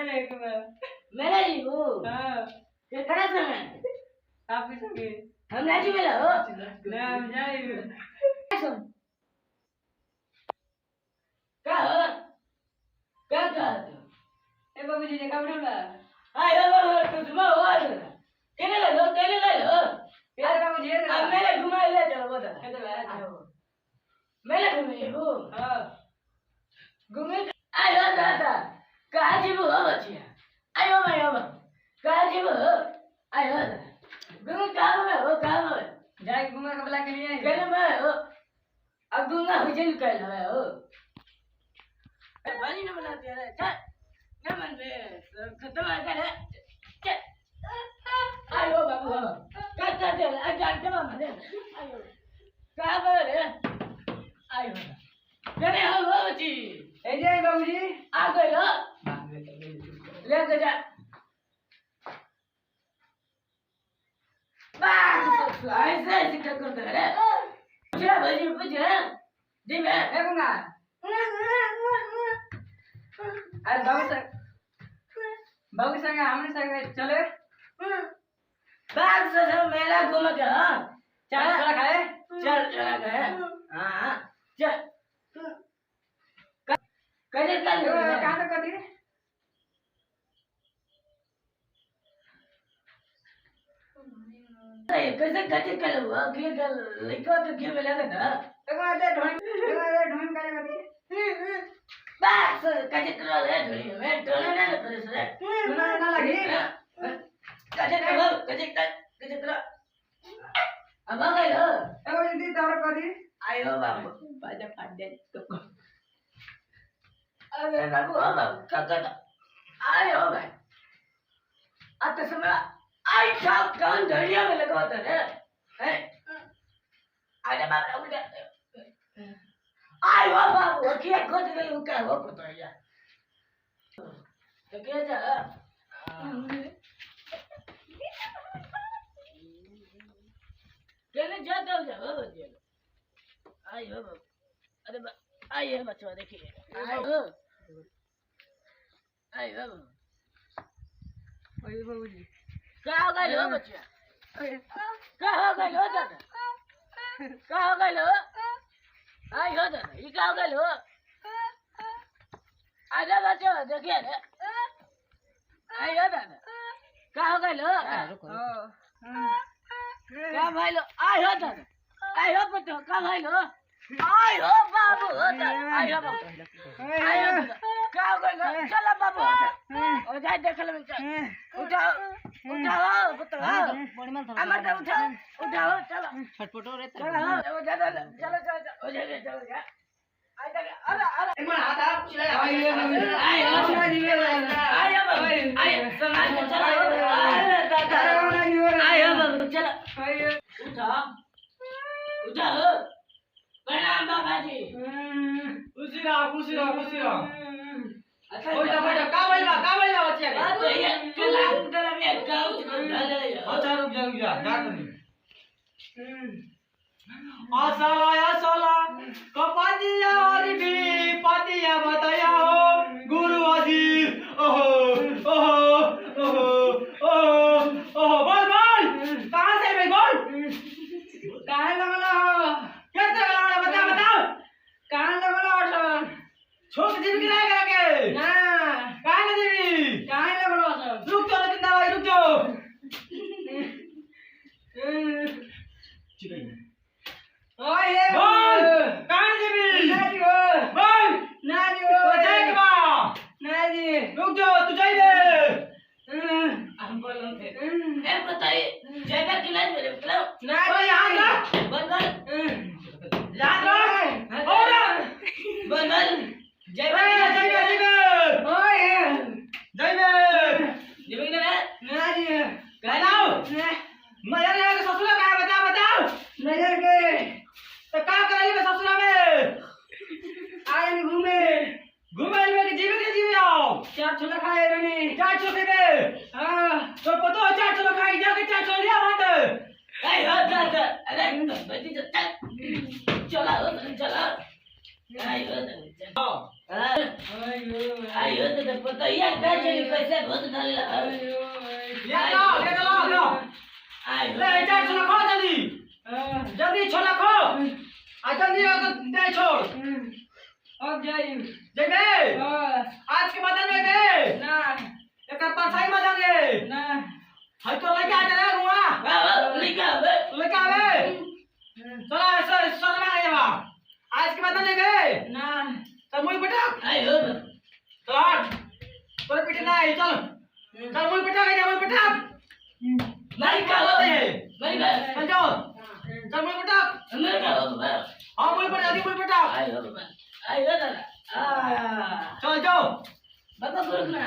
मेरा ही वो ये करा समय आप भी संगे हम राजी मिला हो ना हम जाए सुन क्या हो क्या ए बाबूजी ने कब ढूंढा आय हो तुम हो केने ले लो यार बाबूजी अब मेरे घुमा ले चलो बता ए तो है मेरे घुमे हो हां घुमे आयो दादा कहाँ जीव हो बच्चिया आयो मैं हो कहाँ जीव हो आयो घुमे कहाँ में जाए घूमने का बुला के लिए केने में हो अब दूंगा हुजन कर है हो पानी न बनाते रे चल न मन में खत्म आ गया चल आयो बाबू काट दे अजान के मामा आयो कहाँ पर रे आयो केने हो बच्ची ए जाए बाबूजी आ गए लो लेके जा बस ऐसे क्या करते हैं रे पूछा भाई पूछा जी मैं ए गुंगा अरे बाबू संग हमने संग चले बाग से सब मेला घूम के हां चल चला खाए चल चला गए हां चल कैसे चल कहां तक कर दिए कैसे कैसे कर हुआ कि लिखो तो क्यों मिलेगा ना देखो आते ढूंढ कर दिए बस कैसे कर ले ढूंढी मैं ढूंढने ना करे सर सुना ना लगी कैसे कर अब आ गए हो ए बाबूजी दी तोड़ कर दी आयो बाबू बाजा काट दे तो अरे बाबू हो बाबू काका आयो भाई आता समय आई साहब कान धड़िया में लगवाता है हैं अरे बाबा उठ आयो बाबू क्या खोज रही हूं क्या हो पता है यार तो क्या जा चले जाता हो जाओ आयो बाबू अरे आइए बच्चों देखिए आयो आयो ओए बाबूजी क्या हो गए लो बच्चा क्या हो गए लो दादा क्या हो गए लो आई हो दादा ये क्या हो गए लो आजा बच्चों देखिए रे आई हो दादा क्या हो गए लो क्या भाई लो आई हो दादा आई हो बच्चों क्या भाई लो आई हो बाबू आई हो बाबू आई हो क्या हो गए लो चलो बाबू ओ जाए देख ले चल उठाओ पुत्र अमर तो उठाओ चलो छटपटो रे चलो चलो जा अरे एक मिनट हाथ आप चिल्ला आइए समाज में चलो आइए बाबू चलो उठाओ प्रणाम बाबा जी खुशी रहो बैठो का बैठा बच्चे तो ये कला में गांव ढल अच्छा रुक जा जा करी आसाला कपादिया और भी पादिया बताया हो गुरु अजीर ओहो बोल कहां से भाई बोल कहां लगला हो कैसे लगाना बताओ कहां लगला हो छोट जीव की नहीं करके ना कहां ना जीवी कहां लगला हो रुक जाओ लेकिन दवाई रुक जाओ चिकन ओए बोल कहां जीवी नाजी हो बोल नाजी हो तो जाए के बा नाजी रुक जाओ तू जाइए हम बोल रहे थे ए बताइए जाएगा कि नहीं मेरे मतलब ओए यहां जा बंगल याद रख और बंगल जाइए ओए जीवी ने नाजी कहलाओ मजा नहीं आएगा ससुरा का है बताओ नजर के तो का कराई में ससुरा में आए घूमे घूमे में कि जीवी आओ चार छोला खाए रने चार छोके में हां तो पतो चार छोला खाई जाके चार छोला लिया बात ए हो जा अरे बच्ची चला चला आई हो दादा हो आई हो दादा पता यार काय चली पैसे बहुत डालला ले लो आई हो ले चार छोला खो जल्दी जल्दी छोला खो आ जल्दी दे छोड़ अब जाइए जेबे आज के बाद में बे ना एक परछाई में जाएंगे ना हाय तो लेके आ जा रुआ लिखा बे लेके आवे चला ऐसा सर में आ जा आज के बाद में बे ना चल मुई बेटा आई हो चल हट तोरे पीछे ना है चल मुई बेटा आ जा मुई बेटा नहीं का हो नहीं का चल जाओ चल मुई बेटा नहीं का हो बे हां मुई बेटा मुई बेटा आई हो दादा चल जाओ बाबा गुरुना